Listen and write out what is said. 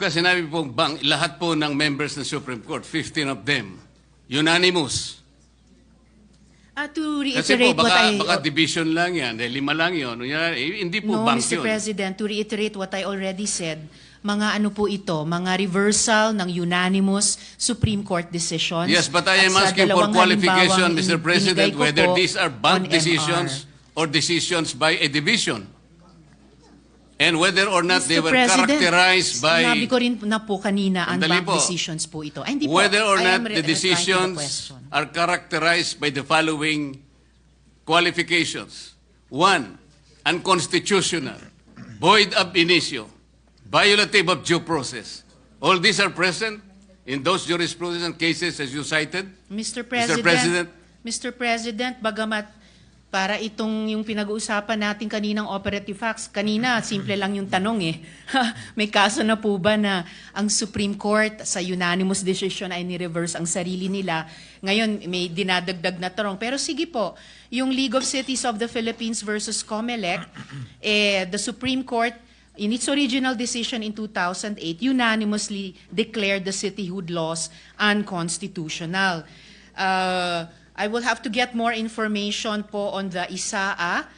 Sapagkat sinabi po lahat po ng members ng Supreme Court, 15 of them, unanimous. To Kasi po, reiterate what I... baka division lang yan, 5 lang yun. Hindi po No, bank Mr. yun. President, to reiterate what I already said, mga ano po ito, mga reversal ng unanimous Supreme Court decisions. Yes, but I am At sa asking for dalawang qualification, halimbawang Mr. President, binigay ko whether po these are bank on decisions or decisions by a division. And whether or not they Mr. were President, characterized by... sinabi ko rin na po kanina ang Sandali bank po. decisions po ito. Ay, hindi po. Whether or I not am the replying to the decisions question. are characterized by the following qualifications. 1, unconstitutional, void ab initio, violative of due process. All these are present in those jurisprudence and cases as you cited. Mr. President. Bagamat para itong yung pinag-uusapan natin kaninang operative facts, kanina simple lang yung tanong eh. May kaso na po ba na ang Supreme Court sa unanimous decision ay ni-reverse ang sarili nila? Ngayon may dinadagdag na tanong. Pero sige po, yung League of Cities of the Philippines versus COMELEC, the Supreme Court in its original decision in 2008 unanimously declared the cityhood laws unconstitutional. I will have to get more information po on the ISAA